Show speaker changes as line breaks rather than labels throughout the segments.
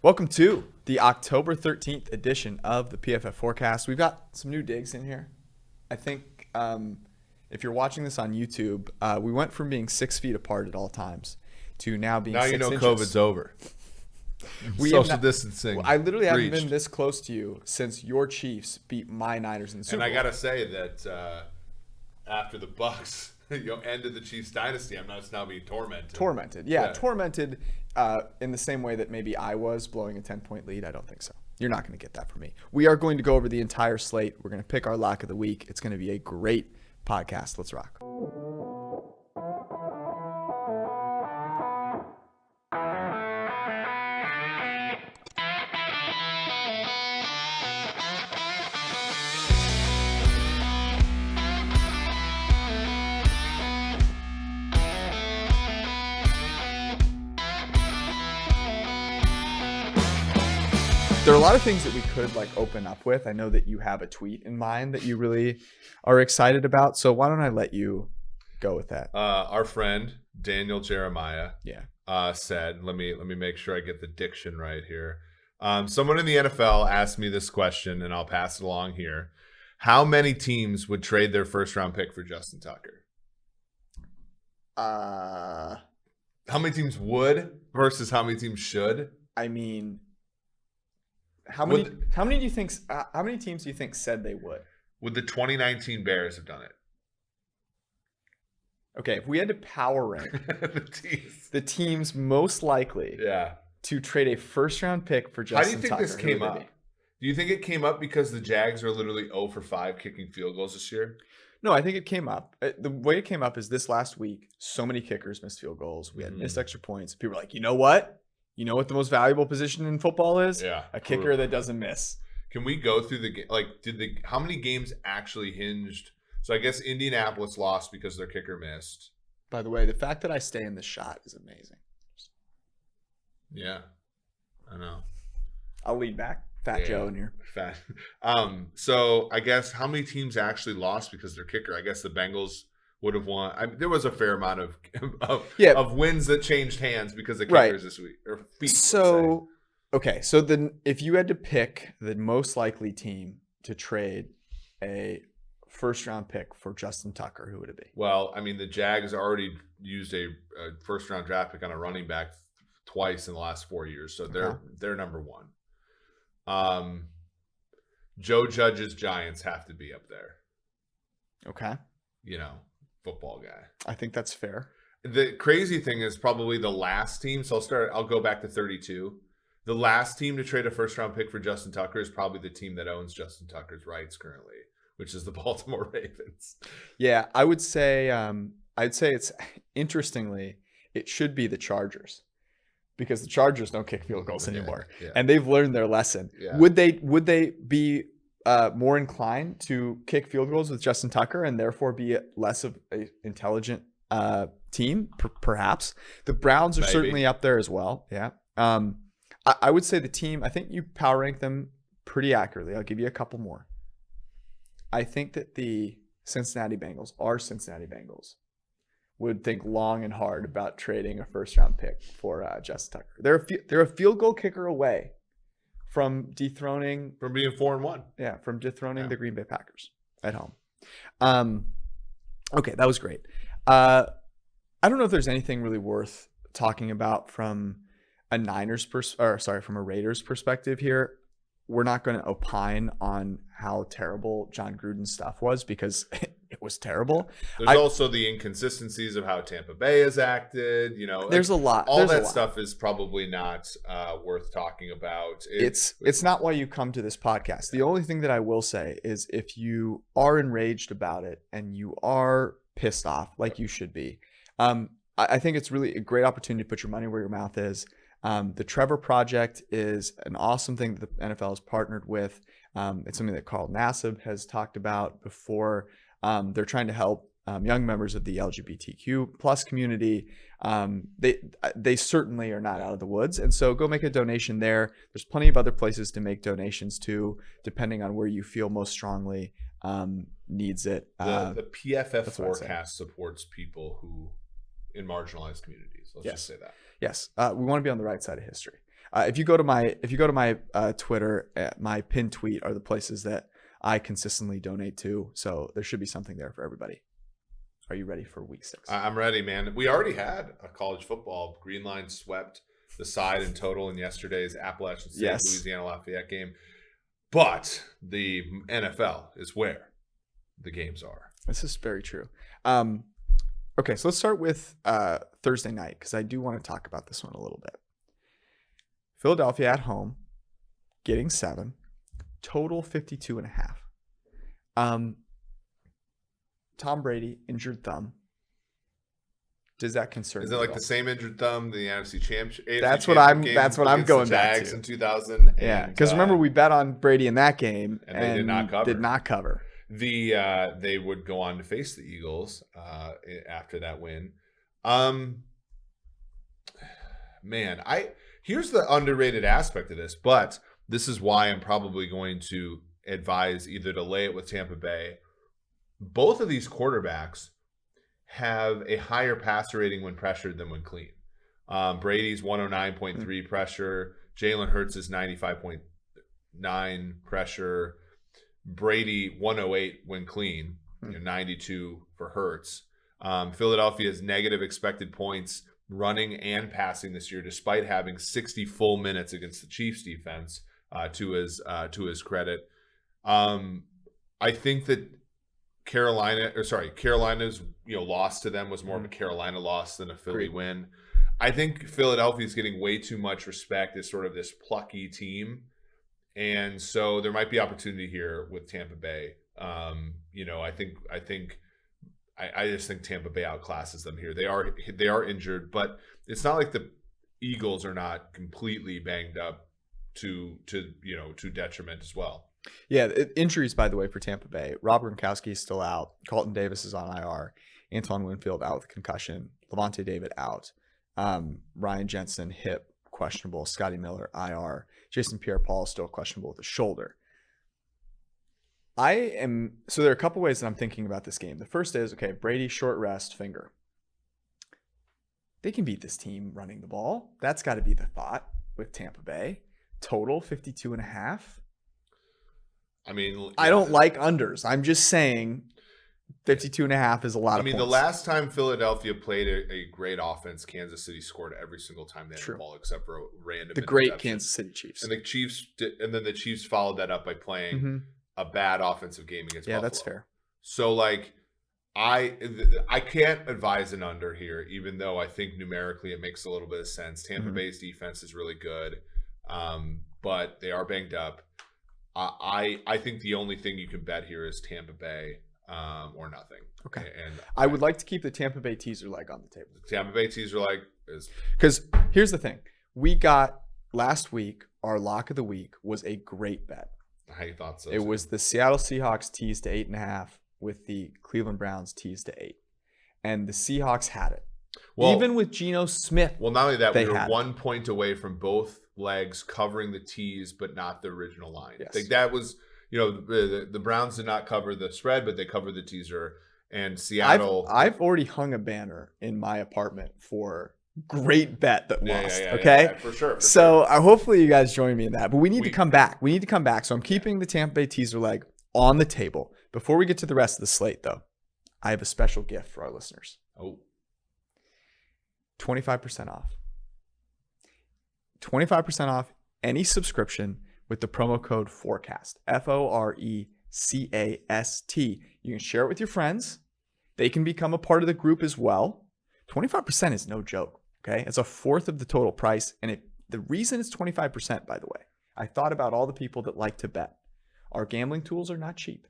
Welcome to the October 13th edition of the PFF Forecast. We've got some new digs in here. I think if you're watching this on YouTube, we went from being 6 feet apart at all times to now being 6 inches.
COVID's over. Social distancing.
I literally haven't been this close to you since your Chiefs beat my Niners in the Super Bowl.
And I got to say that after the Bucs ended the Chiefs dynasty, I'm now being tormented.
Tormented in the same way that maybe I was blowing a 10-point lead. I don't think so. You're not going to get that from me. We are going to go over the entire slate. We're going to pick our lock of the week. It's going to be a great podcast. Let's rock. There are a lot of things that we could open up with. I know that you have a tweet in mind that you really are excited about. So why don't I let you go with that?
Our friend Daniel Jeremiah said, let me make sure I get the diction right here. Someone in the NFL asked me this question, and I'll pass it along here. How many teams would trade their first round pick for Justin Tucker? How many teams would versus how many teams should?
I mean, how many teams do you think said they would?
Would the 2019 Bears have done it?
Okay, if we had to power rank the teams most likely to trade a first round pick for Justin Tucker.
How do you think this came up? Do you think it came up because the Jags are literally 0 for 5 kicking field goals this year?
No, I think it came up. The way it came up is this last week, so many kickers missed field goals. We had missed extra points. People were like, you know what? You know what the most valuable position in football is?
Yeah,
a kicker that doesn't miss.
Can we go through how many games actually hinged? So I guess Indianapolis lost because their kicker missed.
By the way, the fact that I stay in the shot is amazing.
Yeah, I know.
I'll lead back. Fat Joe in here.
Fat. So I guess how many teams actually lost because their kicker? I guess the Bengals would have won. There was a fair amount of wins that changed hands because of kickers this week or feet.
So then if you had to pick the most likely team to trade a first round pick for Justin Tucker, who would it be?
Well, I mean, the Jags already used a first round draft pick on a running back twice in the last 4 years, so they're number one. Joe Judge's Giants have to be up there.
Okay.
Football guy.
I think that's fair.
The crazy thing is probably the last team. So I'll go back to 32. The last team to trade a first round pick for Justin Tucker is probably the team that owns Justin Tucker's rights currently, which is the Baltimore Ravens.
Yeah, I would say I'd say it's interestingly, it should be the Chargers. Because the Chargers don't kick field goals anymore. Yeah. And they've learned their lesson. Yeah. Would they be more inclined to kick field goals with Justin Tucker and therefore be less of an intelligent team? Perhaps. The Browns are certainly up there as well. Yeah. I would say the team, I think you power rank them pretty accurately. I'll give you a couple more. I think that the Cincinnati Bengals would think long and hard about trading a first-round pick for Justin Tucker. They're a field goal kicker away from being
4-1.
Yeah, from dethroning the Green Bay Packers at home. Okay, that was great. I don't know if there's anything really worth talking about from a from a Raiders perspective here. We're not going to opine on how terrible John Gruden's stuff was because it was terrible.
There's also the inconsistencies of how Tampa Bay has acted.
There's a lot.
All that stuff is probably not worth talking about.
It's not why you come to this podcast. The only thing that I will say is if you are enraged about it and you are pissed off like you should be, I think it's really a great opportunity to put your money where your mouth is. The Trevor Project is an awesome thing that the NFL has partnered with. It's something that Carl Nassib has talked about before. They're trying to help young members of the LGBTQ plus community. They certainly are not out of the woods. And so go make a donation there. There's plenty of other places to make donations to, depending on where you feel most strongly needs it.
The PFF forecast supports people who in marginalized communities. Let's just say that.
Yes. We want to be on the right side of history. If you go to my Twitter, my pinned tweet are the places that I consistently donate to. So there should be something there for everybody. Are you ready for week 6?
I'm ready, man. We already had a college football. Green Line swept the side in total in yesterday's Appalachian State Louisiana Lafayette game. But the NFL is where the games are.
This is very true. Okay, so let's start with Thursday night because I do want to talk about this one a little bit. Philadelphia at home, getting 7, total 52.5. Tom Brady, injured thumb. Does that concern you?
Is it like the same injured thumb the NFC Championship?
That's what I'm going back to.
In 2000.
Yeah, because remember we bet on Brady in that game
and they did not cover.
They
They would go on to face the Eagles after that win. Man, here's the underrated aspect of this, but this is why I'm probably going to advise either to lay it with Tampa Bay. Both of these quarterbacks have a higher passer rating when pressured than when clean. Brady's 109.3 pressure. Jalen Hurts is 95.9 pressure. Brady 108 when clean, 92 for Hurts. Philadelphia's negative expected points running and passing this year, despite having 60 full minutes against the Chiefs defense. To his credit, I think that Carolina's loss to them was more of a Carolina loss than a Philly win. I think Philadelphia's getting way too much respect as sort of this plucky team. And so there might be opportunity here with Tampa Bay. I just think Tampa Bay outclasses them here. They are injured, but it's not like the Eagles are not completely banged up to detriment as well.
Yeah, injuries, by the way, for Tampa Bay. Rob Gronkowski is still out. Carlton Davis is on IR. Antoine Winfield out with concussion. Levante David out. Ryan Jensen, hip, questionable. Scotty Miller, IR. Jason Pierre-Paul still questionable with a shoulder. So there are a couple ways that I'm thinking about this game. The first is, okay, Brady, short rest, finger. They can beat this team running the ball. That's got to be the thought with Tampa Bay. Total 52.5.
I mean, yeah.
I don't like unders. I'm just saying 52.5 is a lot of points.
The last time Philadelphia played a great offense, Kansas City scored every single time they had the ball, except for a random
the great Kansas City Chiefs.
And the Chiefs followed that up by playing a bad offensive game against Buffalo. Yeah,
that's fair.
So I can't advise an under here, even though I think numerically it makes a little bit of sense. Tampa Bay's defense is really good, but they are banged up. I think the only thing you can bet here is Tampa Bay or nothing.
Okay. And I would like to keep the Tampa Bay teaser leg on the table.
The Tampa Bay teaser leg is
because here's the thing: we got last week our lock of the week was a great bet.
I thought so.
It was the Seattle Seahawks teased to 8.5 with the Cleveland Browns teased to 8, and the Seahawks had it. Well, even with Geno Smith.
Well, not only that, we were 1 point away from both legs covering the tease, but not the original line.
Yes.
Like that was, the Browns did not cover the spread, but they covered the teaser. And Seattle,
I've already hung a banner in my apartment for great bet that lost. Okay,
for sure.
So hopefully you guys join me in that. But we need to come back. So I'm keeping the Tampa Bay teaser leg on the table. Before we get to the rest of the slate, though, I have a special gift for our listeners.
Oh.
25% off. 25% off any subscription with the promo code FORECAST. FORECAST. You can share it with your friends. They can become a part of the group as well. 25% is no joke, okay? It's a fourth of the total price. And the reason it's 25%, by the way, I thought about all the people that like to bet. Our gambling tools are not cheap.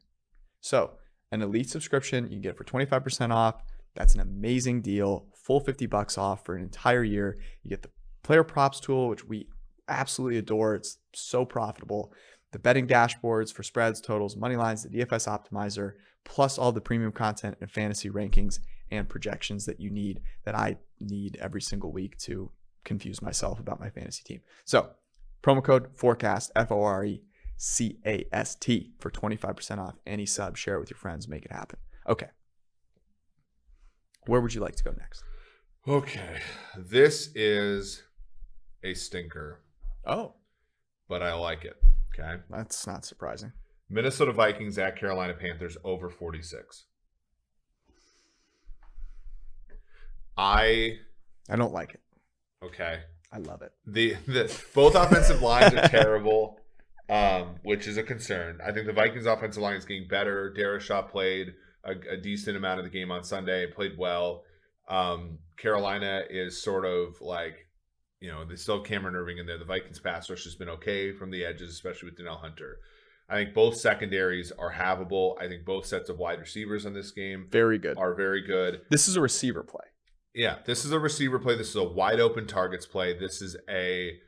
So an elite subscription, you can get it for 25% off. That's an amazing deal. Full $50 off for an entire year. You get the player props tool, which we absolutely adore. It's so profitable. The betting dashboards for spreads, totals, money lines, the DFS optimizer, plus all the premium content and fantasy rankings and projections that you need, that I need every single week to confuse myself about my fantasy team. So promo code FORECAST, FORECAST for 25% off any sub. Share it with your friends. Make it happen. Okay. Where would you like to go next?
Okay. This is a stinker.
Oh.
But I like it. Okay.
That's not surprising.
Minnesota Vikings at Carolina Panthers over 46. I
don't like it.
Okay.
I love it.
The both offensive lines are terrible, which is a concern. I think the Vikings offensive line is getting better. Darashaw played a decent amount of the game on Sunday, played well. Carolina is sort of like, they still have Cameron Irving in there. The Vikings pass rush has been okay from the edges, especially with Danielle Hunter. I think both secondaries are havable. I think both sets of wide receivers on this game are very good.
This is a receiver play.
Yeah, this is a receiver play. This is a wide open targets play. This is a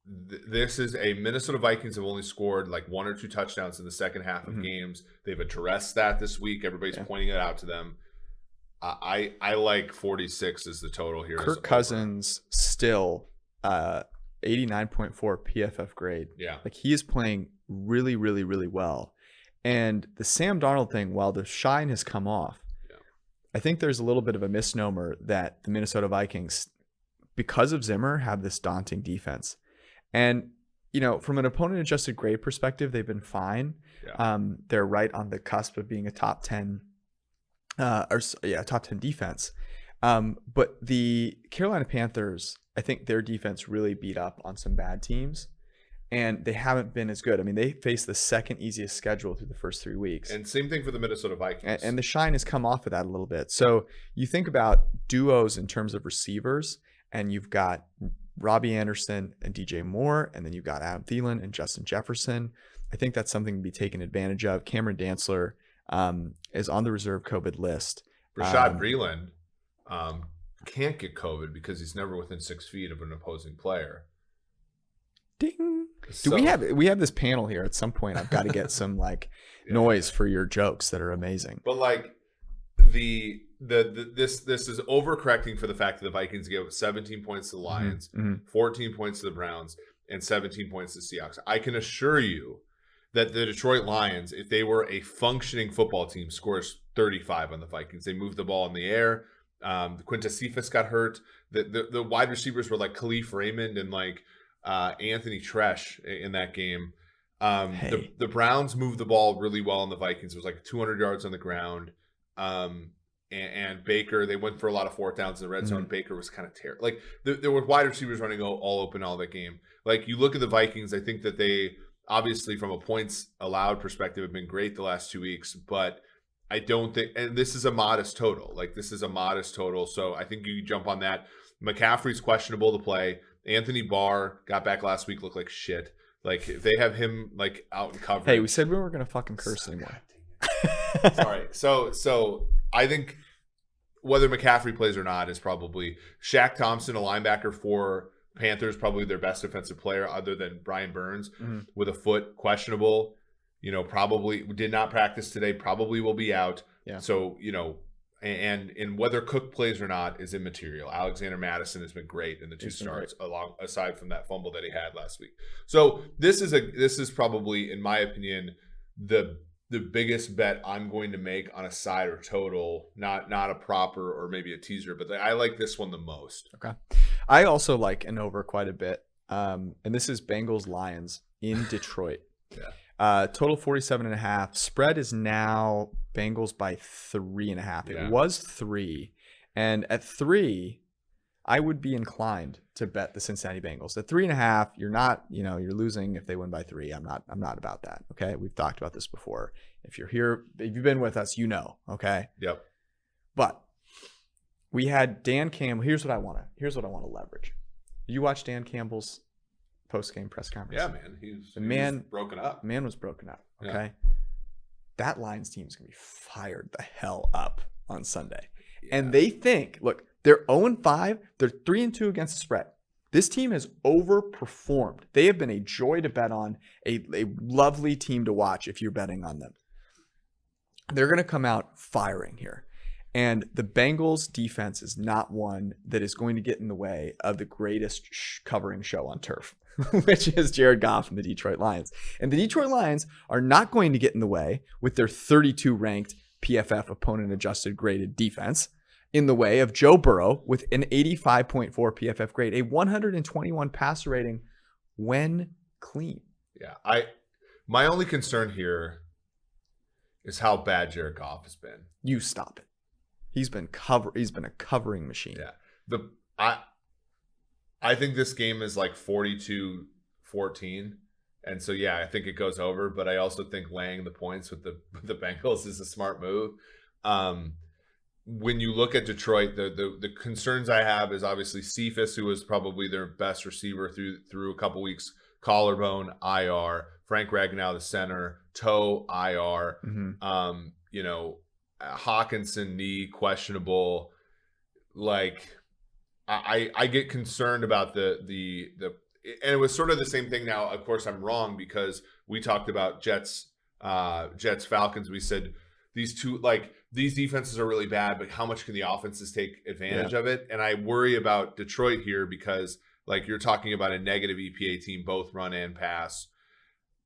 Minnesota Vikings have only scored like 1 or 2 touchdowns in the second half of games. They've addressed that this week. Everybody's pointing it out to them. I like 46 as the total here.
Kirk Cousins still 89.4 PFF grade.
Yeah.
Like he is playing really, really, really well. And the Sam Darnold thing, while the shine has come off, I think there's a little bit of a misnomer that the Minnesota Vikings, because of Zimmer, have this daunting defense. And, from an opponent adjusted grade perspective, they've been fine.
Yeah.
They're right on the cusp of being a top 10 top 10 defense. But the Carolina Panthers, I think their defense really beat up on some bad teams, and they haven't been as good. I mean, they faced the second easiest schedule through the first 3 weeks.
And same thing for the Minnesota Vikings.
And the shine has come off of that a little bit. So you think about duos in terms of receivers, and you've got Robbie Anderson and DJ Moore, and then you've got Adam Thielen and Justin Jefferson. I think that's something to be taken advantage of. Cameron Dantzler is on the reserve COVID list.
Rashad Breeland can't get COVID because he's never within 6 feet of an opposing player.
Ding. Do we have this panel here at some point? I've got to get some noise for your jokes that are amazing.
But this is overcorrecting for the fact that the Vikings gave 17 points to the Lions, 14 points to the Browns, and 17 points to the Seahawks. I can assure you that the Detroit Lions, if they were a functioning football team, scores 35 on the Vikings. They moved the ball in the air. Quintus Cephas got hurt. The wide receivers were like Khalif Raymond and Anthony Tresh in that game. The Browns moved the ball really well on the Vikings. It was 200 yards on the ground. And Baker, they went for a lot of fourth downs in the red zone. Baker was kind of terrible. There were wide receivers running all open all that game. You look at the Vikings, I think that they obviously from a points allowed perspective have been great the last 2 weeks, but I don't think, and this is a modest total. So I think you jump on that. McCaffrey's questionable to play. Anthony Barr got back last week, looked like shit. If they have him out in coverage.
Hey, we said we weren't gonna fucking curse anymore.
Sorry. So I think whether McCaffrey plays or not is probably Shaq Thompson, a linebacker for Panthers, probably their best defensive player other than Brian Burns, with a foot questionable. Probably did not practice today, probably will be out.
Yeah.
So, and whether Cook plays or not is immaterial. Alexander Madison has been great in the 2 starts, aside from that fumble that he had last week. So this is probably, in my opinion, the biggest bet I'm going to make on a side or total, not a proper or maybe a teaser, but I like this one the most.
Okay. I also like an over quite a bit. And this is Bengals Lions in Detroit.
Yeah.
Total 47.5. Spread is now Bengals by 3.5.
Yeah.
It was 3. And at 3, I would be inclined to bet the Cincinnati Bengals. At 3.5, you're not, you're losing if they win by 3. I'm not about that. Okay. We've talked about this before. If you're here, if you've been with us, okay.
Yep.
But we had Dan Campbell. Here's what I want to leverage. You watch Dan Campbell's post-game press conference.
Yeah, man. He was broken up.
Man was broken up. Okay.
Yeah.
That Lions team is going to be fired the hell up on Sunday. Yeah. And they think, look, they're 0-5. They're 3-2 against the spread. This team has overperformed. They have been a joy to bet on, a lovely team to watch if you're betting on them. They're going to come out firing here. And the Bengals defense is not one that is going to get in the way of the greatest covering show on turf, which is Jared Goff and the Detroit Lions. And the Detroit Lions are not going to get in the way with their 32 ranked PFF opponent adjusted graded defense. in the way of Joe Burrow with an 85.4 PFF grade, a 121 passer rating when clean.
Yeah, my only concern here is how bad Jared Goff has been.
You stop it. He's been a covering machine.
Yeah. I think this game is like 42-14. And so, yeah, I think it goes over. But I also think laying the points with the Bengals is a smart move. When you look at Detroit, the concerns I have is obviously Cephas, who was probably their best receiver through a couple weeks, collarbone, IR. Frank Ragnow, the center, toe, IR.
Mm-hmm.
Hawkinson, knee, questionable. Like, I get concerned about the and it was sort of the same thing. Now, of course, I'm wrong because we talked about Jets, Falcons. We said these defenses are really bad, but how much can the offenses take advantage of it? And I worry about Detroit here because, like, you're talking about a negative EPA team, both run and pass.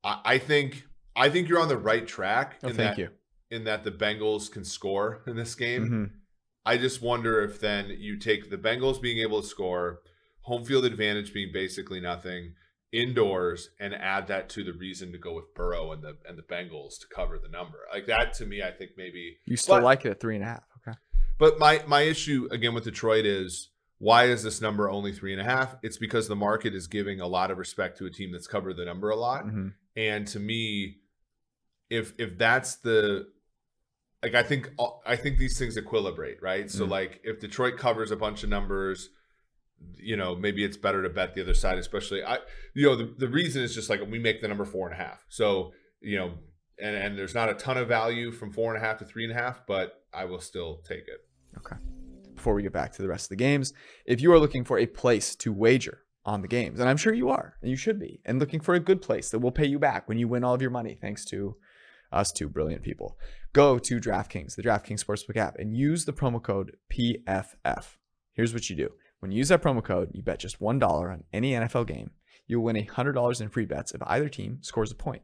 I think you're on the right track.
Thank you.
In that the Bengals can score in this game.
Mm-hmm.
I just wonder if then you take the Bengals being able to score, home field advantage being basically nothing, indoors, and add that to the reason to go with Burrow and the Bengals to cover the number. Like that, to me, I think maybe
you still like it at 3.5. Okay.
But my issue again with Detroit is, why is this number only 3.5? It's because the market is giving a lot of respect to a team that's covered the number a lot.
Mm-hmm.
And to me, if that's the like, I think these things equilibrate, right? Mm-hmm. So like if Detroit covers a bunch of numbers, maybe it's better to bet the other side, especially the reason is just like we make the number 4.5. So, and there's not a ton of value from 4.5 to 3.5, but I will still take it.
Okay. Before we get back to the rest of the games, if you are looking for a place to wager on the games, and I'm sure you are, and you should be, and looking for a good place that will pay you back when you win all of your money, thanks to us two brilliant people, go to DraftKings, the DraftKings Sportsbook app, and use the promo code PFF. Here's what you do. When you use that promo code, you bet just $1 on any NFL game. You'll win $100 in free bets if either team scores a point.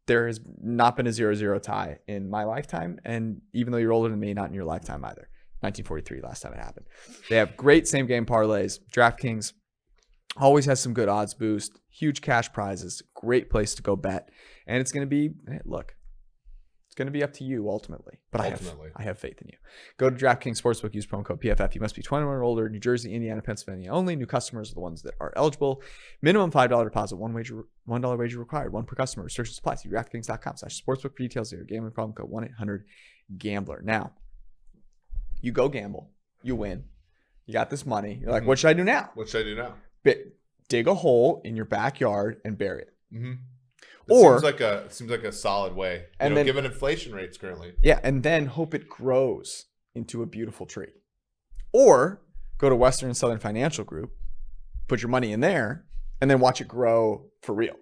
There has not been a 0-0 tie in my lifetime, and even though you're older than me, not in your lifetime either. 1943 last time it happened. They have great same-game parlays. DraftKings always has some good odds boost, huge cash prizes, great place to go bet. And it's going to be, look, it's going to be up to you ultimately. But I have faith in you. Go to DraftKings Sportsbook, use promo code PFF. You must be 21 or older, New Jersey, Indiana, Pennsylvania only. New customers are the ones that are eligible. Minimum $5 deposit, $1 wager required, one per customer. Restrictions apply. See DraftKings.com/sportsbook for details. Your gambling problem, code 1-800-GAMBLER. Now, you go gamble, you win. You got this money. You're like, what should I do now? Dig a hole in your backyard and bury it.
Mm-hmm. Seems like a solid way. And then, given inflation rates currently.
Yeah, and then hope it grows into a beautiful tree. Or go to Western and Southern Financial Group, put your money in there, and then watch it grow for real.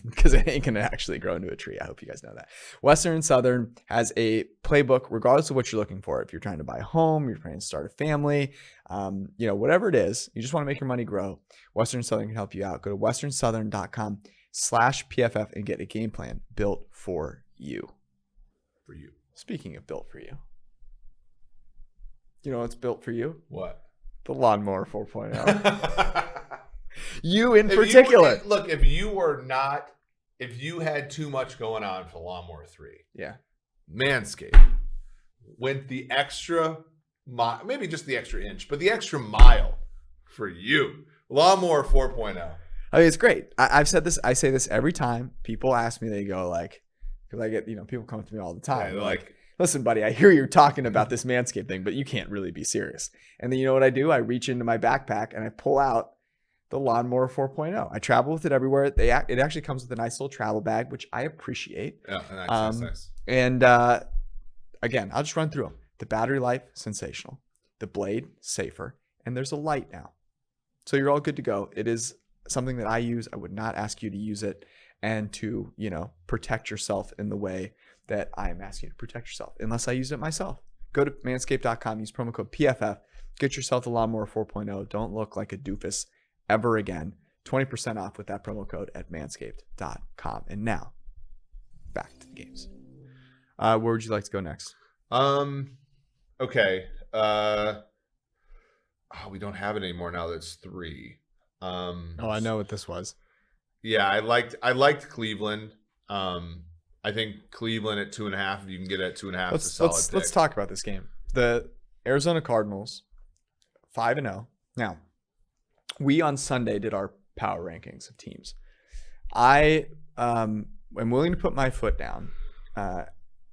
Because it ain't going to actually grow into a tree. I hope you guys know that. Western and Southern has a playbook, regardless of what you're looking for. If you're trying to buy a home, you're trying to start a family, whatever it is, you just want to make your money grow. Western and Southern can help you out. Go to westernsouthern.com/PFF and get a game plan built for you. Speaking of built for you, you know what's built for you?
What?
The Lawnmower 4.0. You in particular.
Look, if you had too much going on for Lawnmower 3, Manscaped went the extra mile, maybe just the extra inch, but the extra mile for you. Lawnmower 4.0.
I mean, it's great. I've said this. I say this every time people ask me. They go like, because I get people come to me all the time. They're like, listen, buddy, I hear you're talking about this Manscaped thing, but you can't really be serious. And then you know what I do? I reach into my backpack and I pull out the Lawnmower 4.0. I travel with it everywhere. It actually comes with a nice little travel bag, which I appreciate.
Yeah, nice.
And again, I'll just run through them. The battery life, sensational. The blade, safer. And there's a light now. So you're all good to go. It is something that I use. I would not ask you to use it and to, protect yourself in the way that I am asking you to protect yourself, unless I use it myself. Go to manscaped.com, use promo code PFF, get yourself the Lawnmower 4.0. Don't look like a doofus ever again. 20% off with that promo code at manscaped.com. And now, back to the games. Where would you like to go next?
Okay. We don't have it anymore now. That's 3.
I know what this was.
Yeah, I liked Cleveland. I think Cleveland at 2.5. If you can get it at 2.5, it's a solid pick.
Let's talk about this game. The Arizona Cardinals, 5-0. Now, we on Sunday did our power rankings of teams. I am willing to put my foot down,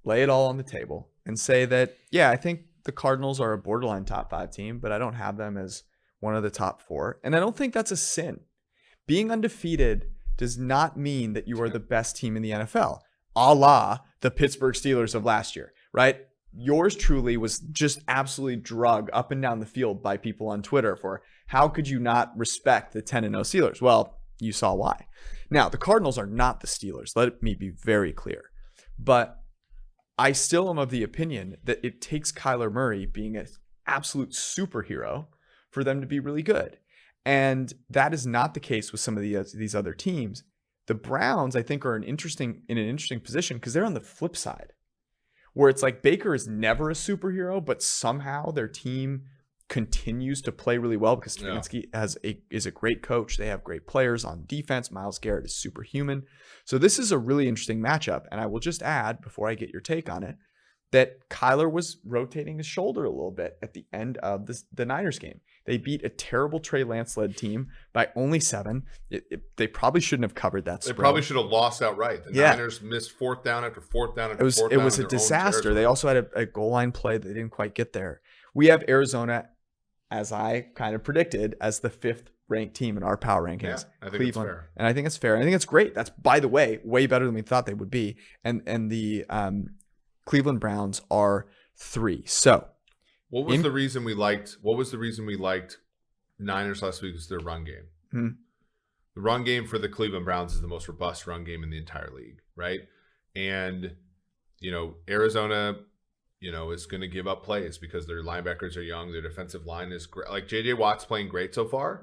lay it all on the table, and say that, yeah, I think the Cardinals are a borderline top 5 team, but I don't have them as one of the top 4. And I don't think that's a sin. Being undefeated does not mean that you are the best team in the NFL, a la the Pittsburgh Steelers of last year, right? Yours truly was just absolutely drugged up and down the field by people on Twitter for how could you not respect the 10-0 Steelers? Well, you saw why. Now, the Cardinals are not the Steelers. Let me be very clear. But I still am of the opinion that it takes Kyler Murray being an absolute superhero for them to be really good. And that is not the case with some of these other teams. The Browns, I think, are in an interesting position because they're on the flip side, where it's like Baker is never a superhero, but somehow their team continues to play really well because Stefanski is a great coach. They have great players on defense. Myles Garrett is superhuman. So this is a really interesting matchup. And I will just add, before I get your take on it, that Kyler was rotating his shoulder a little bit at the end of the Niners game. They beat a terrible Trey Lance-led team by only 7. They probably shouldn't have covered that spread.
They probably should have lost outright. The Niners missed 4th down after 4th down after 4th down.
It was a disaster. They also had a goal line play that they didn't quite get there. We have Arizona, as I kind of predicted, as the 5th ranked team in our power rankings.
Yeah, I think
Cleveland.
it's fair.
And I think it's fair. I think it's great. That's, by the way, way better than we thought they would be. And the Cleveland Browns are 3. So
what was the reason we liked Niners last week? Was their run game. The run game for the Cleveland Browns is the most robust run game in the entire league, right? And Arizona is going to give up plays because their linebackers are young. Their defensive line is great. Like J.J. Watt's playing great so far.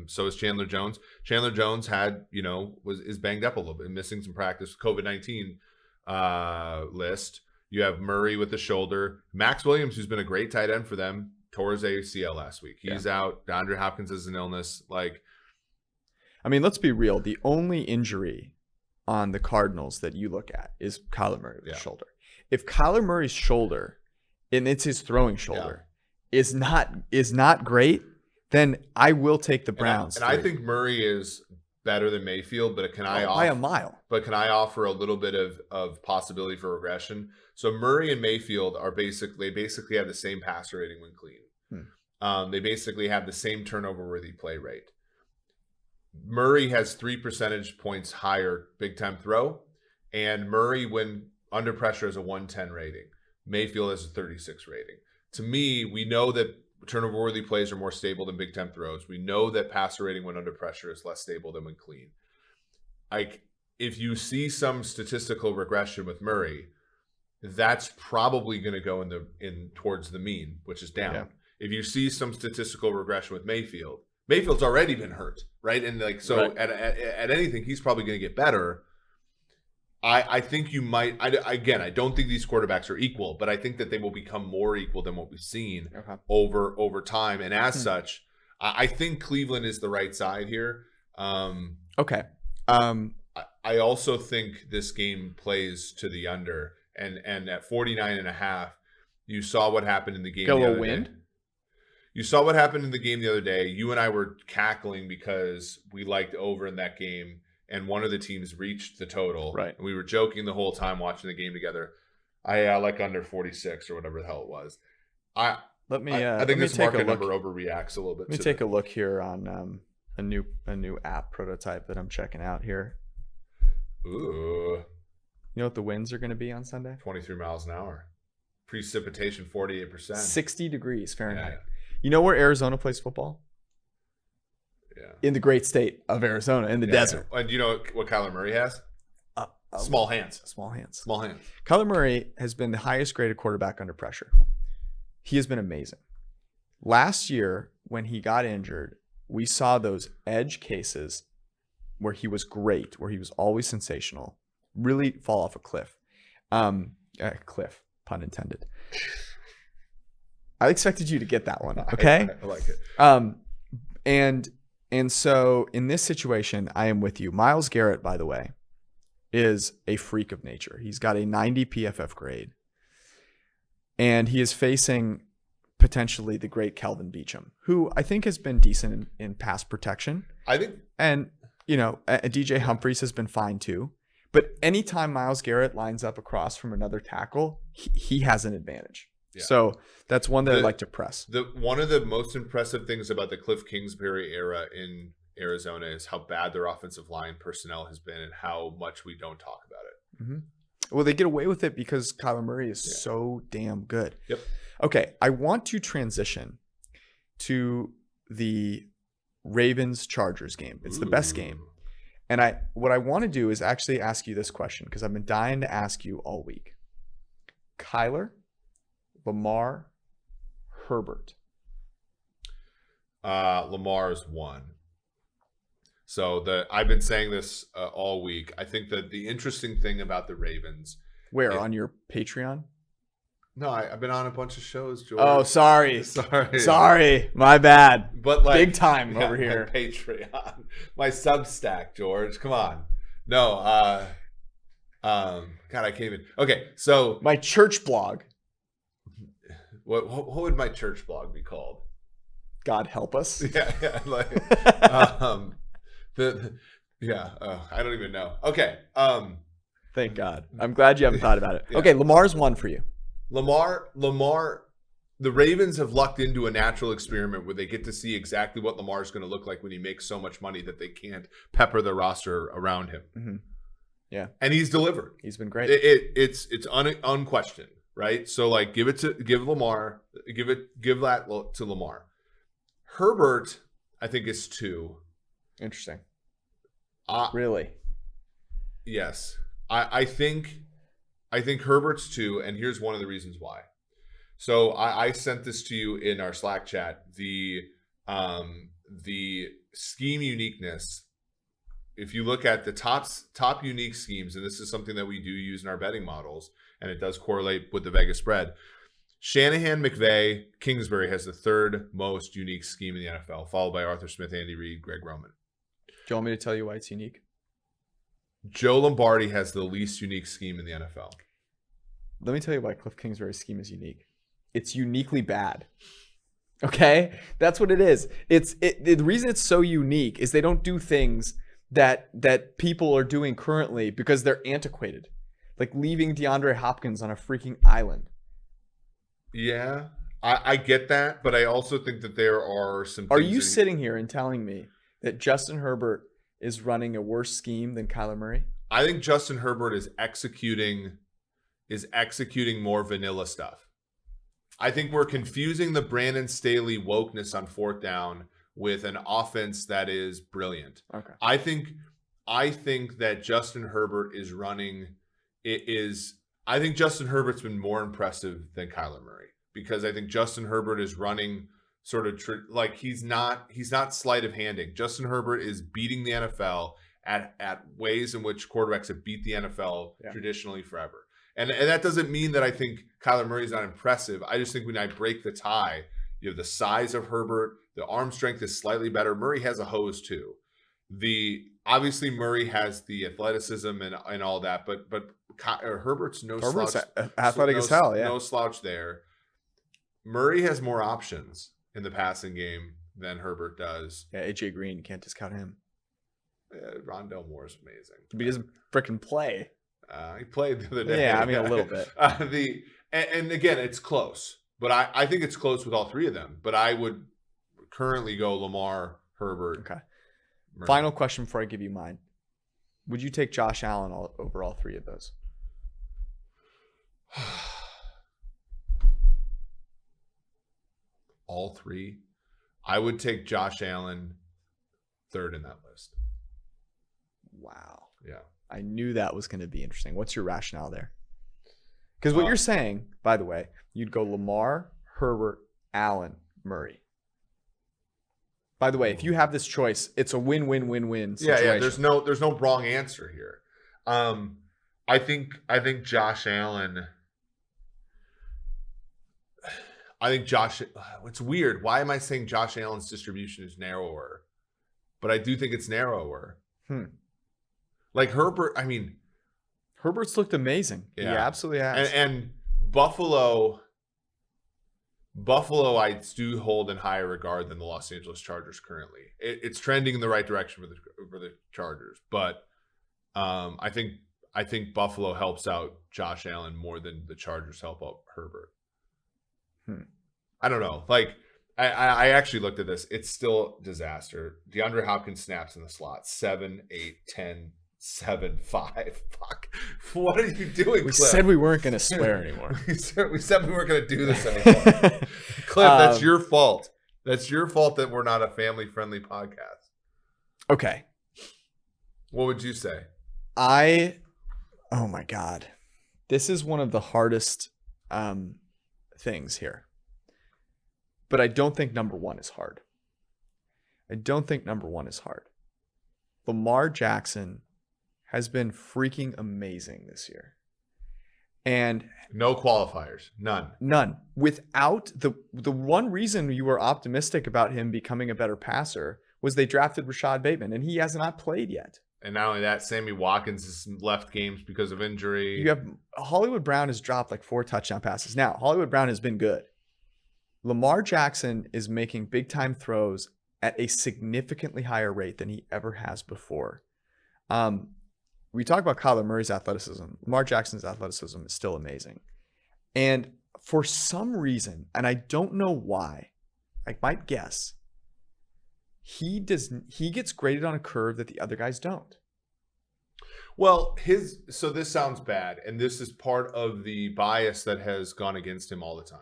So is Chandler Jones. Chandler Jones is banged up a little bit, missing some practice. COVID-19 list. You have Murray with the shoulder. Max Williams, who's been a great tight end for them, tore his ACL last week. He's out. DeAndre Hopkins has an illness.
Let's be real. The only injury on the Cardinals that you look at is Kyler Murray with the shoulder. If Kyler Murray's shoulder, and it's his throwing shoulder, is not great, then I will take the Browns.
And I think Murray is better than Mayfield, but
by a mile.
But can I offer a little bit of possibility for regression? So Murray and Mayfield are basically have the same passer rating when clean. They basically have the same turnover-worthy play rate. Murray has 3 percentage points higher big time throw, and Murray, when under pressure, has a 110 rating. Mayfield has a 36 rating. To me, we know that turnover-worthy plays are more stable than big time throws. We know that passer rating when under pressure is less stable than when clean. If you see some statistical regression with Murray, that's probably going to go in towards the mean, which is down. Yeah. If you see some statistical regression with Mayfield's already been hurt, right? And at anything, he's probably going to get better. I think you might. I don't think these quarterbacks are equal, but I think that they will become more equal than what we've seen over time. And as such, I think Cleveland is the right side here.
Okay.
I also think this game plays to the under, and at 49.5, you saw what happened in the game.
Got a little wind.
You saw what happened in the game the other day. You and I were cackling because we liked over in that game, and one of the teams reached the total.
Right.
And we were joking the whole time watching the game together. I like under 46 or whatever the hell it was. I think this market number overreacts a little bit.
Let me take a look here on a new app prototype that I'm checking out here.
Ooh.
You know what the winds are going to be on Sunday?
23 miles an hour. Precipitation 48%.
60 degrees Fahrenheit.
Yeah.
You know where Arizona plays football?
Yeah.
In the great state of Arizona, in the desert.
And do you know what Kyler Murray has? Small hands.
Small hands.
Small hands.
Kyler Murray has been the highest graded quarterback under pressure. He has been amazing. Last year, when he got injured, we saw those edge cases where he was great, where he was always sensational, really fall off a cliff. Cliff, pun intended. I expected you to get that one. Okay.
I like it.
And so in this situation, I am with you. Myles Garrett, by the way, is a freak of nature. He's got a 90 PFF grade, and he is facing potentially the great Kelvin Beachum, who I think has been decent in pass protection.
I think,
and DJ Humphries has been fine too. But anytime Myles Garrett lines up across from another tackle, he has an advantage. Yeah. So that's one that I'd like to press.
One of the most impressive things about the Cliff Kingsbury era in Arizona is how bad their offensive line personnel has been and how much we don't talk about it.
Mm-hmm. Well, they get away with it because Kyler Murray is so damn good.
Yep.
Okay, I want to transition to the Ravens-Chargers game. It's the best game. And what I want to do is actually ask you this question because I've been dying to ask you all week. Kyler, Lamar, Herbert.
Lamar is one. So I've been saying this all week. I think that the interesting thing about the Ravens.
Where, on your Patreon?
No, I've been on a bunch of shows, George.
Oh, sorry. My bad.
But
big time over here.
My Patreon, my Substack, George. Come on. No. God, I can't even. Okay, so
my church blog.
What would my church blog be called?
God help us.
Yeah. Like, I don't even know. Okay.
Thank God. I'm glad you haven't thought about it. Yeah. Okay, Lamar's one for you.
Lamar, the Ravens have lucked into a natural experiment where they get to see exactly what Lamar's going to look like when he makes so much money that they can't pepper the roster around him.
Mm-hmm. Yeah.
And he's delivered.
He's been great.
It's unquestioned, right? So like give Lamar, give that to Lamar. Herbert, I think is 2.
Interesting. Really?
Yes. I think Herbert's 2, and here's one of the reasons why. So I sent this to you in our Slack chat. The scheme uniqueness. If you look at the top unique schemes, and this is something that we do use in our betting models, and it does correlate with the Vegas spread. Shanahan, McVay, Kingsbury has the 3rd most unique scheme in the NFL, followed by Arthur Smith, Andy Reid, Greg Roman.
Do you want me to tell you why it's unique?
Joe Lombardi has the least unique scheme in the NFL.
Let me tell you why Cliff Kingsbury's scheme is unique. It's uniquely bad. Okay? That's what it is. The reason it's so unique is they don't do things that people are doing currently because they're antiquated. Like leaving DeAndre Hopkins on a freaking island.
Yeah, I get that, but I also think that there are some.
Are you sitting here and telling me that Justin Herbert is running a worse scheme than Kyler Murray?
I think Justin Herbert is executing more vanilla stuff. I think we're confusing the Brandon Staley wokeness on 4th down with an offense that is brilliant.
Okay.
I think that Justin Herbert is running. I think Justin Herbert's been more impressive than Kyler Murray because I think Justin Herbert is running sort of like he's not sleight of handing. Justin Herbert is beating the NFL at ways in which quarterbacks have beat the NFL traditionally forever. And that doesn't mean that I think Kyler Murray's not impressive. I just think when I break the tie, you have the size of Herbert, the arm strength is slightly better. Murray has a hose too. Obviously Murray has the athleticism and all that, but Herbert's slouch.
Athletic as hell, yeah.
No slouch there. Murray has more options in the passing game than Herbert does.
Yeah, AJ Green, you can't discount him.
Rondell Moore is amazing.
But he doesn't freaking play.
He played the other day.
Yeah, I mean a little bit.
And again, it's close. But I think it's close with all 3 of them. But I would currently go Lamar, Herbert.
Okay. Murray. Final question before I give you mine. Would you take Josh Allen over all 3 of those?
All 3? I would take Josh Allen 3rd in that list.
Wow.
Yeah.
I knew that was going to be interesting. What's your rationale there? Because what you're saying, by the way, you'd go Lamar, Herbert, Allen, Murray. By the way, if you have this choice, it's a win-win-win-win situation.
Yeah. There's no wrong answer here. I think Josh Allen. I think it's weird. Why am I saying Josh Allen's distribution is narrower? But I do think it's narrower. Like Herbert, I mean,
Herbert's looked amazing. Yeah, he absolutely has.
And Buffalo, I do hold in higher regard than the Los Angeles Chargers currently. It's trending in the right direction for the Chargers, but I think Buffalo helps out Josh Allen more than the Chargers help out Herbert. I don't know. Like I actually looked at this. It's still disaster. DeAndre Hopkins snaps in the slot. 7, 8, 10, 7, 5. Fuck. What are you doing,
We
Cliff?
said we weren't going to swear anymore.
we said we weren't going to do this anymore. Cliff, that's your fault. That's your fault that we're not a family-friendly podcast.
Okay.
What would you say?
Oh my God. This is one of the hardest things here. But I don't think number one is hard. Lamar Jackson has been freaking amazing this year. And
no qualifiers. None.
Without the one reason you were optimistic about him becoming a better passer was they drafted Rashad Bateman, and he has not played yet.
And not only that, Sammy Watkins has left games because of injury.
You have Hollywood Brown has dropped like 4 touchdown passes. Now, Hollywood Brown has been good. Lamar Jackson is making big-time throws at a significantly higher rate than he ever has before. We talk about Kyler Murray's athleticism. Lamar Jackson's athleticism is still amazing. And for some reason, and I don't know why, I might guess, he gets graded on a curve that the other guys don't.
Well, so this sounds bad, and this is part of the bias that has gone against him all the time.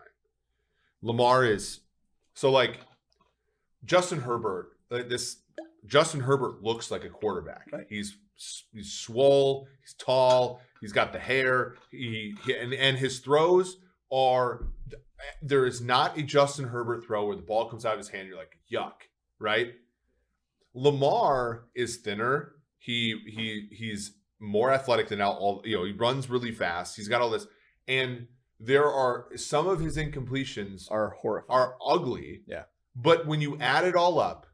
Lamar is so like Justin Herbert. Justin Herbert looks like a quarterback. Right. He's swole. He's tall. He's got the hair. And his throws are. There is not a Justin Herbert throw where the ball comes out of his hand. You're like, yuck, right? Lamar is thinner. He's more athletic than all. He runs really fast. He's got all this, and there are some of his incompletions
are horrifying,
are ugly.
Yeah.
But when you add it all up,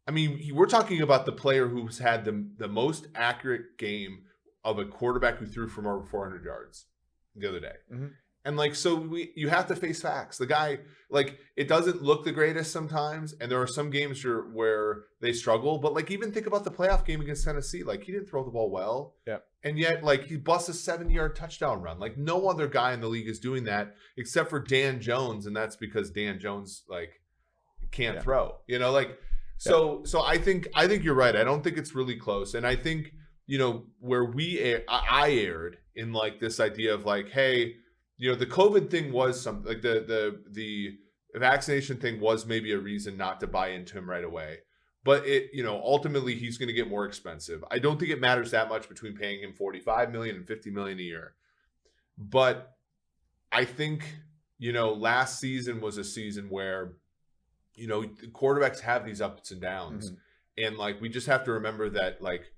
I mean, we're talking about the player who's had the most accurate game of a quarterback who threw from over 400 yards the other day. Mm-hmm. And like, so you have to face facts. The guy, like, it doesn't look the greatest sometimes. And there are some games where they struggle, but like, even think about the playoff game against Tennessee. Like, he didn't throw the ball well.
Yeah.
And yet, like, he busts a 70-yard touchdown run. Like, no other guy in the league is doing that except for Dan Jones. And that's because Dan Jones, like, can't throw, like, so I think you're right. I don't think it's really close. And I think, where I erred in like this idea of like, hey, the COVID thing was something like the vaccination thing was maybe a reason not to buy into him right away. But ultimately he's going to get more expensive. I don't think it matters that much between paying him $45 million and $50 million a year. But I think, last season was a season where, quarterbacks have these ups and downs. Mm-hmm. And like, we just have to remember that like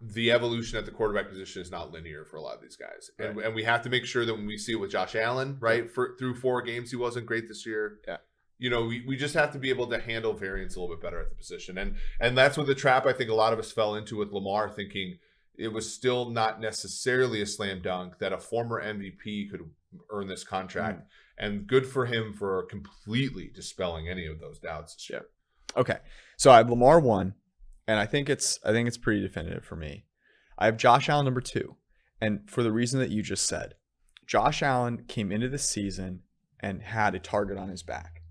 the evolution at the quarterback position is not linear for a lot of these guys. Right. And we have to make sure that when we see it with Josh Allen, right, through 4 games, he wasn't great this year.
Yeah.
We just have to be able to handle variance a little bit better at the position. And that's what the trap I think a lot of us fell into with Lamar, thinking it was still not necessarily a slam dunk that a former MVP could earn this contract. Mm. And good for him for completely dispelling any of those doubts this year.
Okay. So I have Lamar 1, and I think it's pretty definitive for me. I have Josh Allen number 2. And for the reason that you just said, Josh Allen came into the season and had a target on his back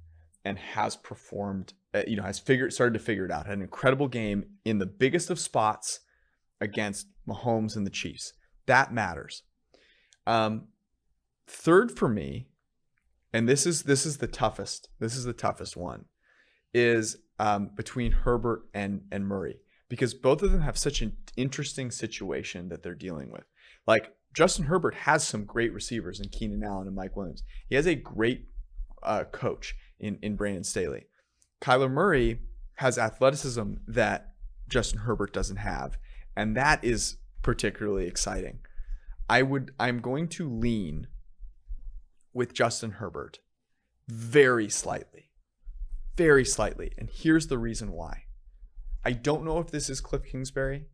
and has performed, started to figure it out. Had an incredible game in the biggest of spots against Mahomes and the Chiefs. That matters. Third for me, and this is the toughest. This is the toughest one, is between Herbert and Murray, because both of them have such an interesting situation that they're dealing with. Like, Justin Herbert has some great receivers in Keenan Allen and Mike Williams. He has a great coach in Brandon Staley. Kyler Murray has athleticism that Justin Herbert doesn't have, and that is particularly exciting. I'm going to lean with Justin Herbert very slightly. Very slightly. And here's the reason why. I don't know if this is Cliff Kingsbury.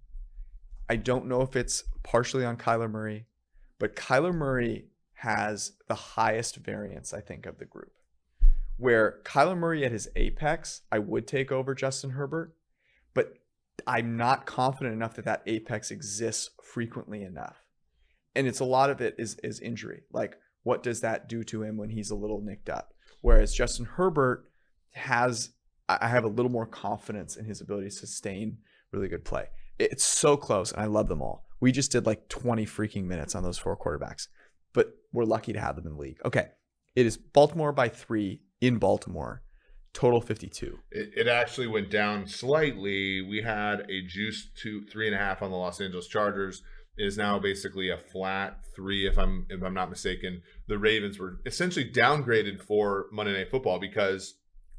I don't know if it's partially on Kyler Murray. But Kyler Murray has the highest variance, I think, of the group. Where Kyler Murray at his apex, I would take over Justin Herbert. But I'm not confident enough that that apex exists frequently enough. And it's a lot of it is injury. Like, what does that do to him when he's a little nicked up? Whereas Justin Herbert I have a little more confidence in his ability to sustain really good play. It's so close, and I love them all. We just did like 20 freaking minutes on those 4 quarterbacks, but we're lucky to have them in the league. Okay, it is Baltimore by 3 in Baltimore, total 52.
It actually went down slightly. We had a juice to 3.5 on the Los Angeles Chargers. It is now basically a flat 3, if I'm not mistaken. The Ravens were essentially downgraded for Monday Night Football because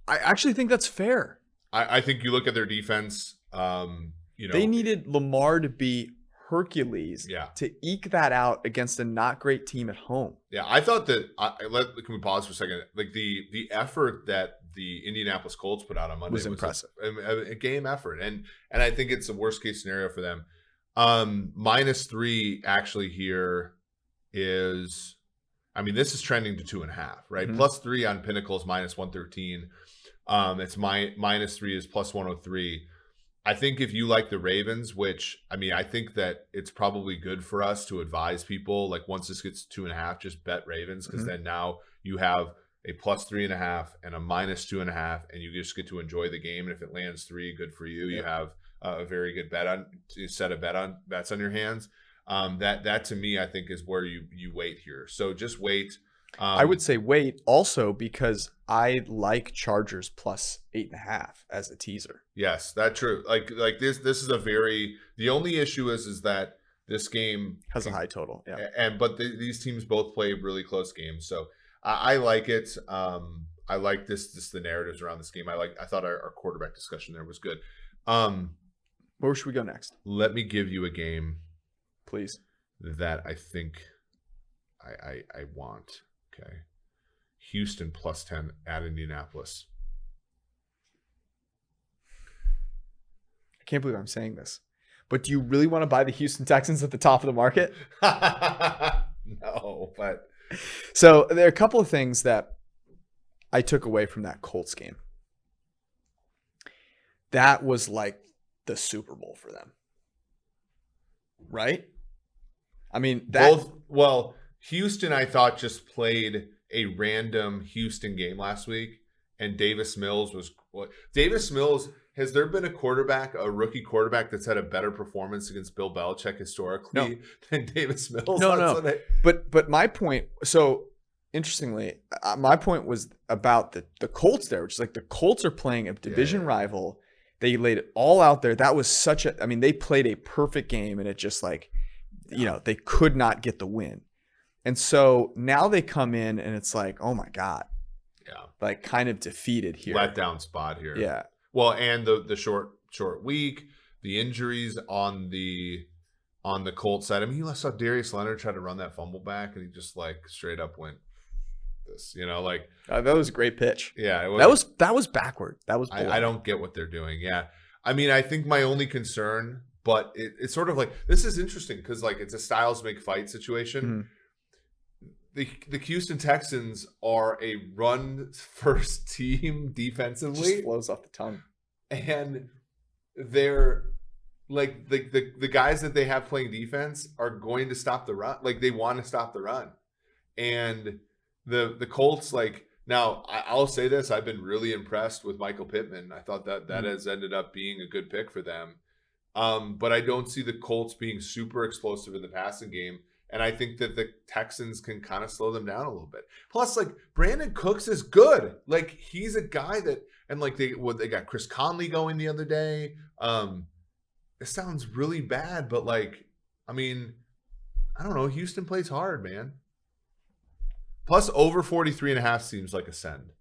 I actually think that's fair.
I think you look at their defense.
They needed Lamar to be Hercules to eke that out against a not great team at home.
Yeah, I thought that. Can we pause for a second? Like the effort that the Indianapolis Colts put out on Monday
was impressive.
A game effort, and I think it's a worst case scenario for them. -3 actually here is. I mean, this is trending to 2.5, right?
Mm-hmm.
+3 on Pinnacle's -113. It's -3 is +103. I think if you like the Ravens, which I mean, I think that it's probably good for us to advise people, like once this gets 2.5, just bet Ravens, because then now you have a +3.5 and a -2.5, and you just get to enjoy the game. And if it lands 3, good for you. You have a very good set of bets on your hands. That to me, I think is where you wait here. So just wait.
I would say wait also because I like Chargers +8.5 as a teaser.
Yes, that's true. Like this is the only issue is that this game
has a high total. Yeah.
But these teams both play really close games. So I like it. I like the narratives around this game. I thought our quarterback discussion there was good.
Where should we go next?
Let me give you a game,
please,
that I think I want. Okay. Houston +10 at Indianapolis.
I can't believe I'm saying this, but do you really want to buy the Houston Texans at the top of the market?
No, but
so there are a couple of things that I took away from that Colts game. That was like the Super Bowl for them, right? I mean,
Houston, I thought, just played a random Houston game last week, and Davis Mills was Davis Mills. Has there been a rookie quarterback that's had a better performance against Bill Belichick historically than Davis Mills?
No. But my point. So interestingly, my point was about the Colts there, which is like the Colts are playing a division rival. They laid it all out there. That was they played a perfect game, and it just they could not get the win. And so now they come in and it's like, oh my God.
Yeah.
Like kind of defeated here.
Let down spot here.
Yeah.
Well, and the short week, the injuries on the Colts side. I mean, you saw Darius Leonard try to run that fumble back, and he just straight up went this,
that was a great pitch.
Yeah.
That was backward. That was
I don't get what they're doing. Yeah. I mean, I think my only concern, but it's sort of like, this is interesting because it's a styles make fight situation.
Mm-hmm.
The Houston Texans are a run-first team defensively.
Just flows off the tongue.
And they're the guys that they have playing defense are going to stop the run. They want to stop the run. And the Colts, now I'll say this, I've been really impressed with Michael Pittman. I thought that has ended up being a good pick for them. But I don't see the Colts being super explosive in the passing game. And I think that the Texans can kind of slow them down a little bit. Plus, Brandon Cooks is good. He's a guy that, and they got Chris Conley going the other day. It sounds really bad, but I mean, I don't know. Houston plays hard, man. Plus, over 43.5 seems like a send.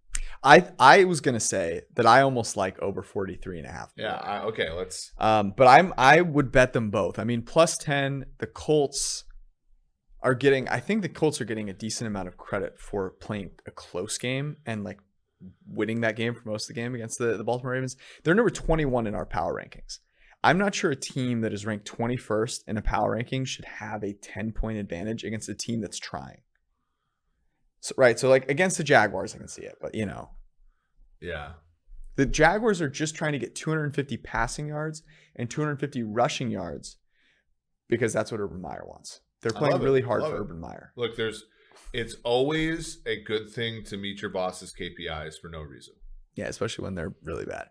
I was gonna say that I almost like over 43.5.
Yeah. Okay. Let's.
But I would bet them both. I mean, +10. The Colts are getting, I think the Colts are getting a decent amount of credit for playing a close game and like winning that game for most of the game against the Baltimore Ravens. They're number 21 in our power rankings. I'm not sure a team that is ranked 21st in a power ranking should have a 10-point advantage against a team that's trying. So, right. So like against the Jaguars, I can see it, but you know.
Yeah.
The Jaguars are just trying to get 250 passing yards and 250 rushing yards because that's what Urban Meyer wants. They're playing really hard for Urban Meyer.
Look, it's always a good thing to meet your boss's KPIs for no reason.
Yeah, especially when they're really bad.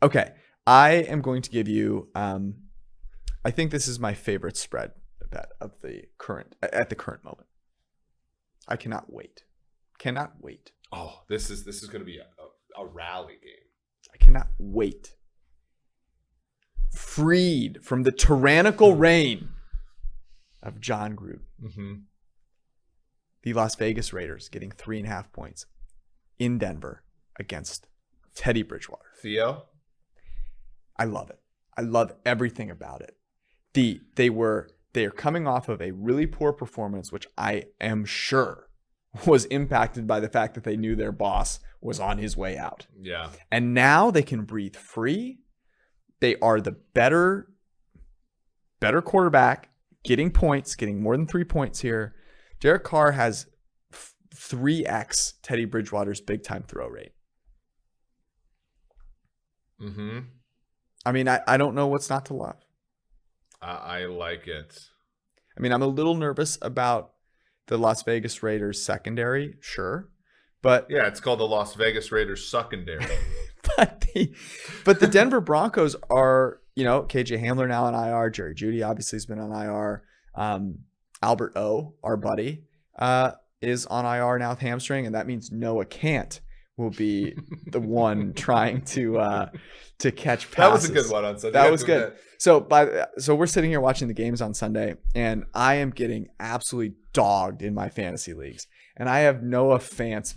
Okay, I am going to give you. I think this is my favorite spread bet of the current moment. I cannot wait. Cannot wait.
Oh, this is going to be a rally game.
I cannot wait. Freed from the tyrannical reign of John Gruden.
Mm-hmm.
The Las Vegas Raiders getting 3.5 points in Denver against Teddy Bridgewater.
Theo?
I love it. I love everything about it. They are coming off of a really poor performance, which I am sure was impacted by the fact that they knew their boss was on his way out.
Yeah.
And now they can breathe free. They are the better quarterback, getting points, getting more than 3 points here. Derek Carr has 3x Teddy Bridgewater's big time throw rate.
Mm-hmm.
I mean, I don't know what's not to love.
I like it.
I mean, I'm a little nervous about the Las Vegas Raiders secondary, sure. But
yeah, it's called the Las Vegas Raiders secondary.
but the Denver Broncos are, KJ Hamler now on IR. Jerry Jeudy obviously has been on IR. Albert O, our buddy, is on IR now with hamstring, and that means Noah Kant will be the one trying to catch passes.
That was a good one on Sunday.
That was good. So we're sitting here watching the games on Sunday, and I am getting absolutely dogged in my fantasy leagues. And I have Noah Fant's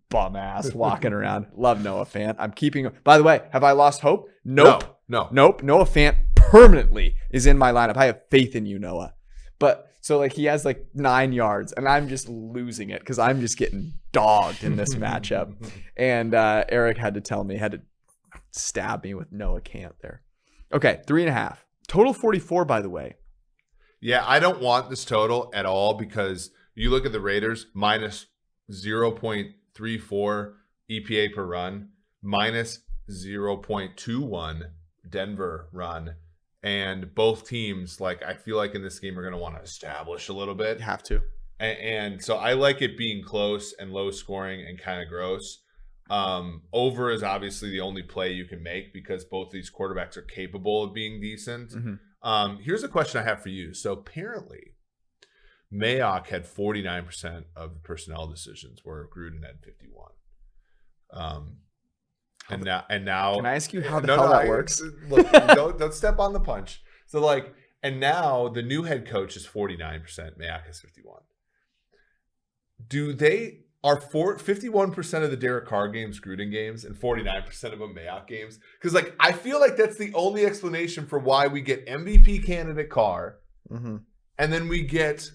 bum ass walking around. Love Noah Fant. I'm keeping him. By the way, have I lost hope? Nope.
No.
Nope. Noah Fant permanently is in my lineup. I have faith in you, Noah. But so like he has like 9 yards, and I'm just losing it because I'm just getting dogged in this matchup. And Eric had to stab me with Noah Kant there. Okay, 3.5. Total 44, by the way.
Yeah, I don't want this total at all because you look at the Raiders, minus 0.34 EPA per run, minus 0.21 Denver run. And both teams, I feel like in this game are going to want to establish a little bit.
You have to.
And so I like it being close and low scoring and kind of gross. Over is obviously the only play you can make because both these quarterbacks are capable of being decent.
Mm-hmm.
Here's a question I have for you. So apparently Mayock had 49% of the personnel decisions where Gruden had 51. And now
can I ask you how the hell that works?
Look, don't step on the punch. So and now the new head coach is 49%. Mayock is 51. Are 51% of the Derek Carr games Gruden games and 49% of them Mayock games? Because I feel like that's the only explanation for why we get MVP candidate Carr,
mm-hmm.
and then we get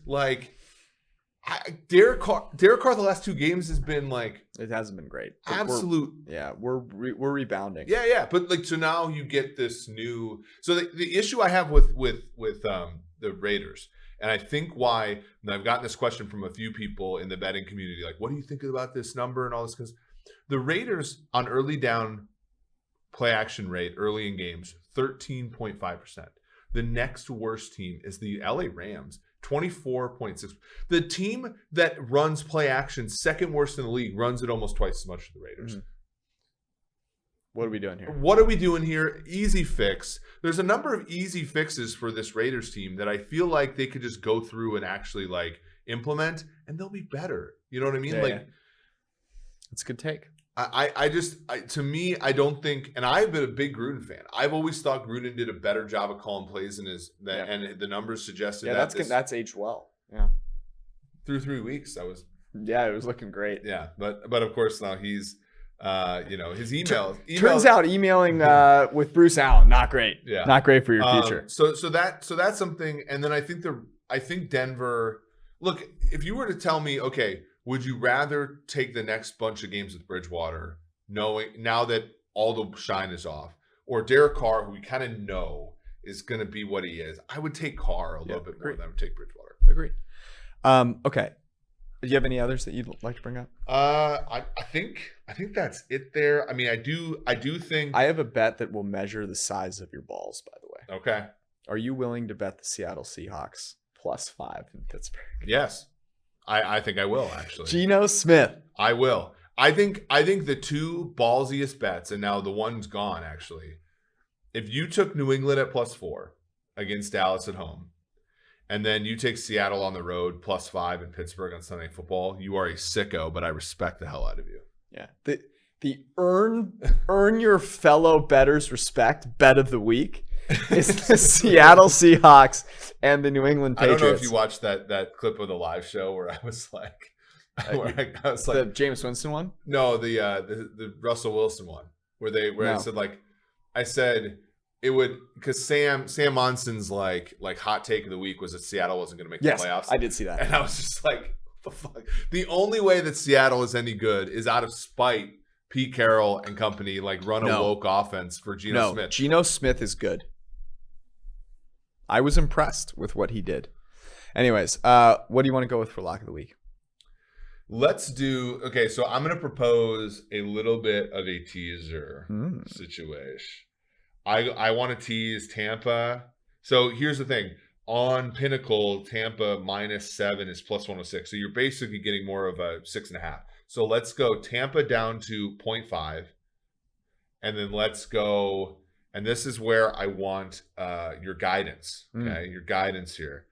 Derek Carr. Derek Carr the last 2 games has been
it hasn't been great.
Absolute.
We're rebounding.
Yeah. But so now you get this new. So the issue I have with the Raiders. And I think why, and I've gotten this question from a few people in the betting community, what do you think about this number and all this? Because the Raiders on early down play action rate early in games, 13.5%. The next worst team is the LA Rams, 24.6. The team that runs play action, second worst in the league, runs it almost twice as much as the Raiders.
Mm-hmm. What are we doing here?
What are we doing here? Easy fix. There's a number of easy fixes for this Raiders team that I feel like they could just go through and actually implement, and they'll be better. You know what I mean?
Yeah. It's a good take.
To me, I don't think, and I've been a big Gruden fan. I've always thought Gruden did a better job of calling plays and the numbers suggested
that's aged well. Yeah.
Through 3 weeks, it was
looking great.
Yeah, but of course now he's. His emails.
Turns out emailing with Bruce Allen, not great.
Yeah,
not great for your future.
So that's something. And then I think think Denver. Look, if you were to tell me, okay, would you rather take the next bunch of games with Bridgewater, knowing now that all the shine is off, or Derek Carr, who we kind of know is going to be what he is? I would take Carr a little bit more than I would take Bridgewater.
Agree. Okay. Do you have any others that you'd like to bring up?
I think that's it there. I mean, I do think
I have a bet that will measure the size of your balls, by the way.
Okay.
Are you willing to bet the Seattle Seahawks +5 in Pittsburgh?
Yes. I think I will, actually.
Geno Smith.
I will. I think the two ballsiest bets, and now the one's gone, actually. If you took New England at +4 against Dallas at home, and then you take Seattle on the road +5 in Pittsburgh on Sunday Night Football, you are a sicko, but I respect the hell out of you.
Yeah. The earn your fellow bettors respect bet of the week is the Seattle Seahawks and the New England Patriots.
I don't know if you watched that clip of the live show where I was like,
the Jameis Winston one?
No, the Russell Wilson one where I said it would, because Sam Monson's like hot take of the week was that Seattle wasn't going to make the playoffs.
I did see that,
and I was just like, what the fuck? The only way that Seattle is any good is out of spite. Pete Carroll and company run a woke offense for Geno Smith.
Geno Smith is good. I was impressed with what he did. Anyways, what do you want to go with for lock of the week?
Let's do so I'm going to propose a little bit of a teaser situation. I want to tease Tampa. So here's the thing. On Pinnacle, Tampa -7 is +106. So you're basically getting more of a 6.5. So let's go Tampa down to 0.5. And then let's go, and this is where I want your guidance. Okay, your guidance here.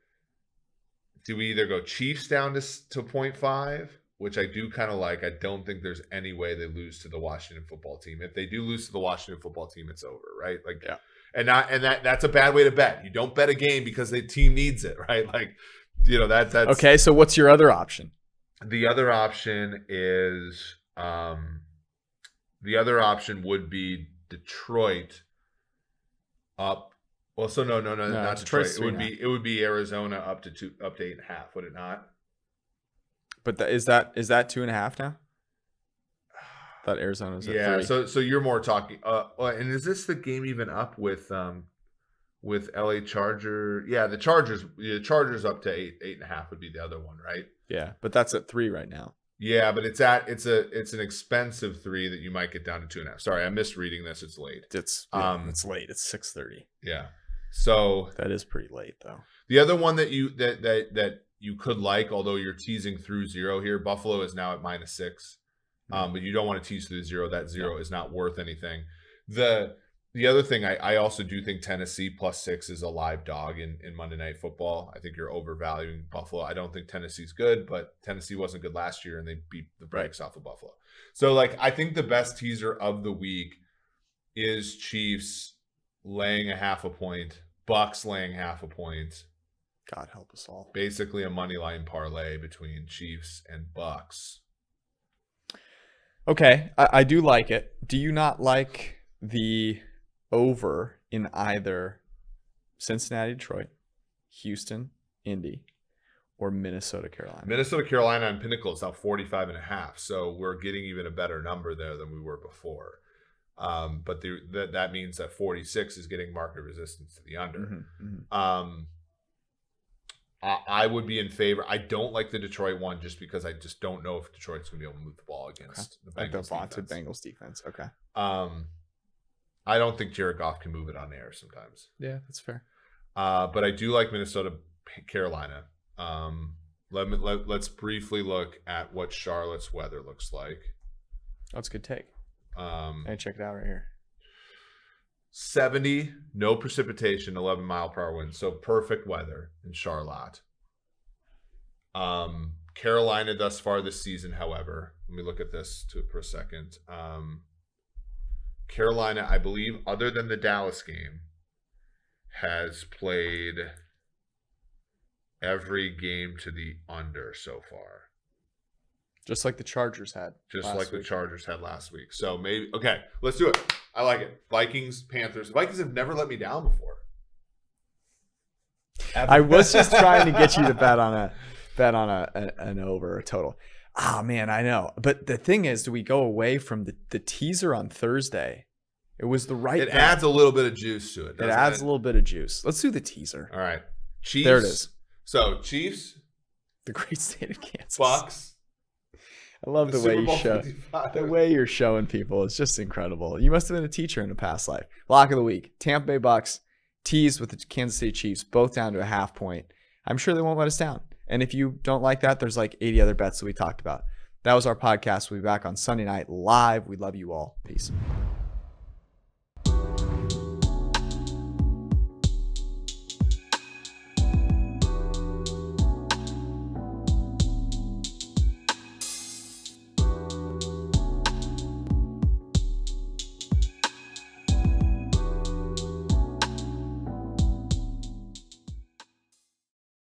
Do we either go Chiefs down to 0.5, which I do kind of like. I don't think there's any way they lose to the Washington football team. If they do lose to the Washington football team, it's over, right?
Yeah.
And that's a bad way to bet. You don't bet a game because the team needs it, right? That's
okay. So what's your other option?
The other option is would be Detroit up. Well, so no, not Detroit. It would be Arizona up to 8.5. Would it not?
But is that 2.5 now? Thought Arizona's at 3.
So you're more talking. And is this the game even up with LA Charger? Yeah, the Chargers up to 8.5 would be the other one, right?
Yeah, but that's at 3 right now.
Yeah, but it's an expensive 3 that you might get down to 2.5. Sorry, I'm misreading this. It's late.
It's late. It's 6:30.
Yeah. So
that is pretty late though.
The other one that you could like, although you're teasing through 0 here, Buffalo is now at -6. But you don't want to tease through 0. That 0 is not worth anything. The other thing, I also do think Tennessee +6 is a live dog in Monday Night Football. I think you're overvaluing Buffalo. I don't think Tennessee's good, but Tennessee wasn't good last year, and they beat the brakes off of Buffalo. So, I think the best teaser of the week is Chiefs laying 0.5 point, Bucks laying 0.5 point.
God help us all.
Basically a money line parlay between Chiefs and Bucks.
Okay, I do like it. Do you not like the over in either Cincinnati, Detroit, Houston, Indy, or Minnesota, Carolina?
Minnesota, Carolina on Pinnacle is now 45.5. So we're getting even a better number there than we were before. But that means that 46 is getting market resistance to the under. I would be in favor. I don't like the Detroit one just because I just don't know if Detroit's going to be able to move the ball against the Bengals
vaunted Bengals defense. Okay.
I don't think Jared Goff can move it on air sometimes.
Yeah, that's fair.
But I do like Minnesota, Carolina. Let's briefly look at what Charlotte's weather looks like.
That's a good take. Hey, check it out right here.
70, no precipitation, 11-mile-per-hour wind. So perfect weather in Charlotte. Carolina thus far this season, however, let me look at this for a second. Carolina, I believe, other than the Dallas game, has played every game to the under so far.
Just like the Chargers had.
The Chargers had last week. So maybe, okay, let's do it. I like it. Vikings, Panthers. The Vikings have never let me down before.
I was just trying to get you to bet on an over a total. Ah, man, I know. But the thing is, do we go away from the teaser on Thursday? It was the right.
It adds a little bit of juice to it.
It adds a little bit of juice. Let's do the teaser.
All right. Chiefs.
There it is.
So Chiefs.
The great state of Kansas.
Bucks.
I love the way you show. 55. The way you're showing people. It's just incredible. You must have been a teacher in a past life. Lock of the week. Tampa Bay Bucks tease with the Kansas City Chiefs, both down to a half point. I'm sure they won't let us down. And if you don't like that, there's like 80 other bets that we talked about. That was our podcast. We'll be back on Sunday night live. We love you all. Peace.